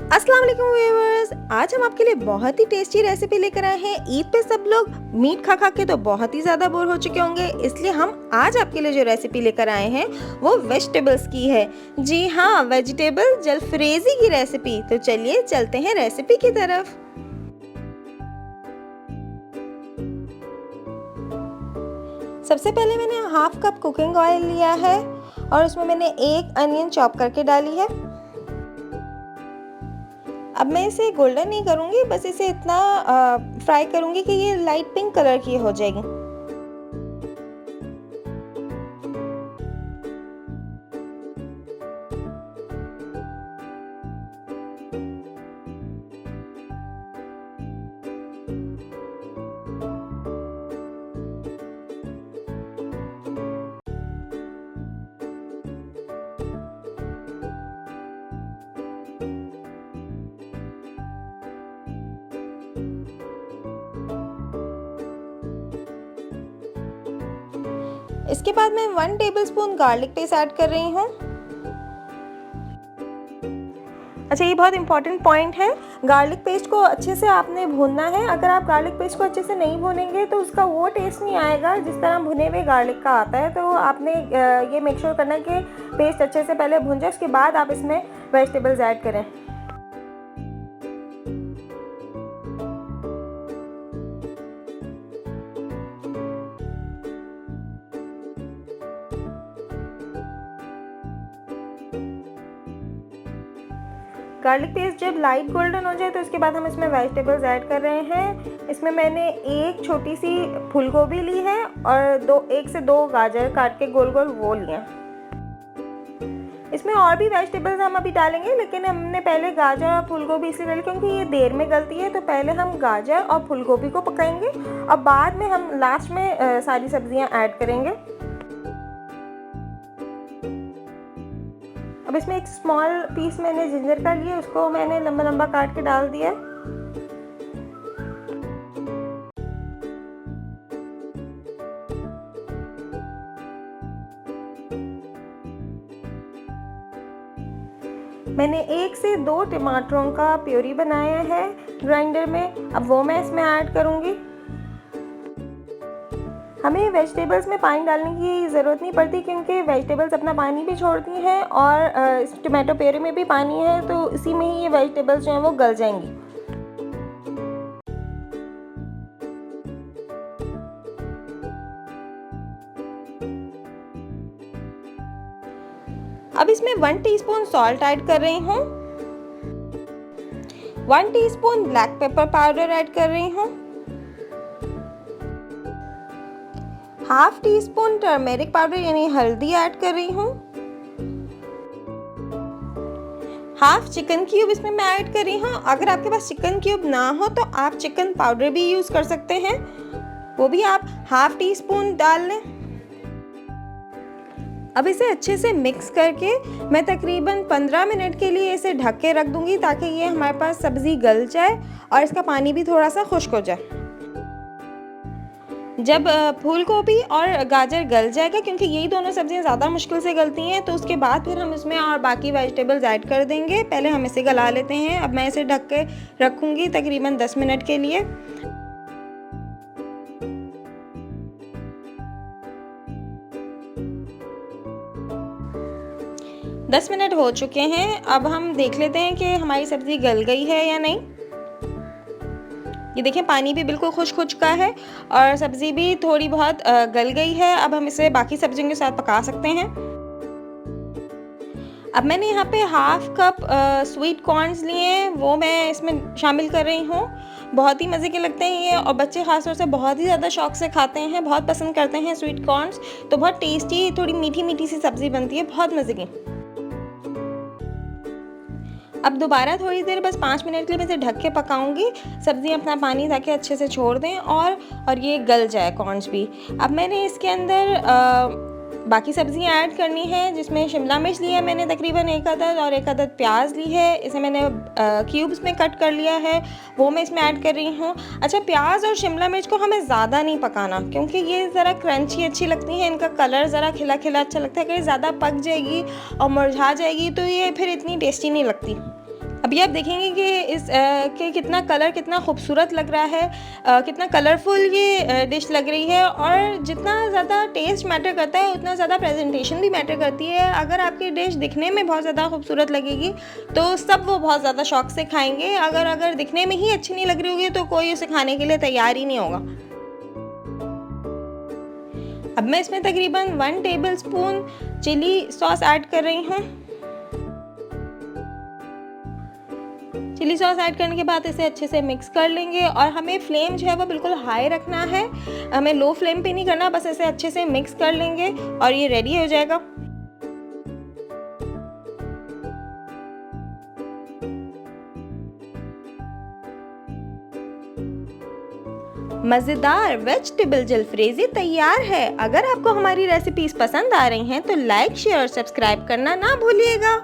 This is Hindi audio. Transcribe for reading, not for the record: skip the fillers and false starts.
अस्सलाम वालेकुम व्यूअर्स, आज हम आपके लिए बहुत ही टेस्टी रेसिपी लेकर आए हैं। ईद पे सब लोग मीट खा खा के तो बहुत ही ज़्यादा बोर हो चुके होंगे, इसलिए हम आज आपके लिए जो रेसिपी लेकर आए हैं वो वेजिटेबल्स की है। जी हाँ, वेजिटेबल जलफ्रेजी की रेसिपी। तो चलिए चलते हैं रेसिपी की तरफ। सबसे पहले मैंने हाफ कप कुकिंग ऑयल लिया है और उसमें मैंने एक अनियन चॉप करके डाली है। अब मैं इसे गोल्डन नहीं करूँगी, बस इसे इतना फ्राई करूँगी कि ये लाइट पिंक कलर की हो जाएगी। इसके बाद मैं 1 टेबलस्पून गार्लिक पेस्ट ऐड कर रही हूँ। अच्छा, ये बहुत इंपॉर्टेंट पॉइंट है, गार्लिक पेस्ट को अच्छे से आपने भूनना है। अगर आप गार्लिक पेस्ट को अच्छे से नहीं भूनेंगे तो उसका वो टेस्ट नहीं आएगा जिस तरह भुने हुए गार्लिक का आता है। तो आपने ये मेक श्योर करना है कि पेस्ट अच्छे से पहले भून जाए, उसके बाद आप इसमें वेजिटेबल्स ऐड करें। गार्लिक पेस्ट जब लाइट गोल्डन हो जाए तो इसके बाद हम इसमें वेजिटेबल्स ऐड कर रहे हैं। इसमें मैंने एक छोटी सी फूल गोभी ली है और 1 से 2 गाजर काट के गोल गोल वो लिए। इसमें और भी वेजिटेबल्स हम अभी डालेंगे, लेकिन हमने पहले गाजर और फूल गोभी इसलिए डाली क्योंकि ये देर में गलती है। तो पहले हम गाजर और फूल गोभी को पकाएंगे और बाद में हम लास्ट में सारी सब्जियां ऐड करेंगे। अब इसमें एक स्मॉल पीस मैंने जिंजर का लिया, उसको मैंने लंबा लंबा काट के डाल दिया। मैंने 1 से 2 टमाटरों का प्यूरी बनाया है ग्राइंडर में, अब वो मैं इसमें ऐड करूँगी। हमें वेजिटेबल्स में पानी डालने की ज़रूरत नहीं पड़ती क्योंकि वेजिटेबल्स अपना पानी भी छोड़ती हैं और इस टमाटो प्यूरी में भी पानी है, तो इसी में ही ये वेजिटेबल्स जो हैं वो गल जाएंगी। अब इसमें 1 टीस्पून सॉल्ट ऐड कर रही हूँ, 1 teaspoon black pepper powder add कर रही हूँ, half tea spoon turmeric powder यानी हल्दी ऐड कर रही हूँ, हाफ चिकन क्यूब इसमें मैं ऐड कर रही हूँ। अगर आपके पास चिकन क्यूब ना हो तो आप चिकन पाउडर भी यूज़ कर सकते हैं, वो भी आप हाफ टी स्पून डाल लें। अब इसे अच्छे से मिक्स करके मैं तकरीबन 15 मिनट के लिए इसे ढक के रख दूंगी ताकि ये हमारे पास सब्ज़ी गल जाए और इसका पानी भी थोड़ा सा खुश्क हो जाए। जब फूल गोभी और गाजर गल जाएगा, क्योंकि यही दोनों सब्जियां ज़्यादा मुश्किल से गलती हैं, तो उसके बाद फिर हम इसमें और बाकी वेजिटेबल्स ऐड कर देंगे। पहले हम इसे गला लेते हैं। अब मैं इसे ढक के रखूँगी तकरीबन 10 मिनट के लिए। दस मिनट हो चुके हैं। अब हम देख लेते हैं कि हमारी सब्ज़ी गल गई है या नहीं। ये देखें, पानी भी बिल्कुल खुश्क हो चुका है और सब्ज़ी भी थोड़ी बहुत गल गई है। अब हम इसे बाकी सब्जियों के साथ पका सकते हैं। अब मैंने यहाँ पे हाफ कप स्वीट कॉर्न्स लिए हैं, वो मैं इसमें शामिल कर रही हूँ। बहुत ही मज़े के लगते हैं ये, और बच्चे ख़ासतौर से बहुत ही ज़्यादा शौक से खाते हैं, बहुत पसंद करते हैं स्वीट कॉर्न्स। तो बहुत टेस्टी, थोड़ी मीठी मीठी सी सब्ज़ी बनती है, बहुत मज़े की। अब दोबारा थोड़ी देर, बस 5 मिनट के लिए मैं इसे ढक के पकाऊंगी। सब्ज़ी अपना पानी ताकि अच्छे से छोड़ दें और ये गल जाए कॉर्न्स भी। अब मैंने इसके अंदर बाकी सब्जियां ऐड करनी है, जिसमें शिमला मिर्च ली है मैंने तकरीबन 1 अदद और 1 अदद प्याज ली है। इसे मैंने क्यूब्स में कट कर लिया है, वो मैं इसमें ऐड कर रही हूँ। अच्छा, प्याज और शिमला मिर्च को हमें ज़्यादा नहीं पकाना क्योंकि ये ज़रा क्रंची अच्छी लगती हैं, इनका कलर ज़रा खिला खिला अच्छा लगता है। अगर ज़्यादा पक जाएगी और मुरझा जाएगी तो ये फिर इतनी टेस्टी नहीं लगती। अभी आप देखेंगे कि कि कितना कलर कितना खूबसूरत लग रहा है, कितना कलरफुल ये डिश लग रही है। और जितना ज़्यादा टेस्ट मैटर करता है उतना ज़्यादा प्रेजेंटेशन भी मैटर करती है। अगर आपकी डिश दिखने में बहुत ज़्यादा खूबसूरत लगेगी तो सब वो बहुत ज़्यादा शौक से खाएंगे। अगर दिखने में ही अच्छी नहीं लग रही होगी तो कोई उसे खाने के लिए तैयार ही नहीं होगा। अब मैं इसमें तकरीबन 1 टेबलस्पून चिली सॉस ऐड कर रही हूँ। चिली सॉस ऐड करने के बाद इसे अच्छे से मिक्स कर लेंगे और हमें फ्लेम जो है वो बिल्कुल हाई रखना है, हमें लो फ्लेम पे नहीं करना, बस इसे अच्छे से मिक्स कर लेंगे और ये रेडी हो जाएगा। मज़ेदार वेजिटेबल जलफ्रेज़ी तैयार है। अगर आपको हमारी रेसिपीज़ पसंद आ रही हैं तो लाइक, शेयर और सब्सक्राइब करना ना भूलिएगा।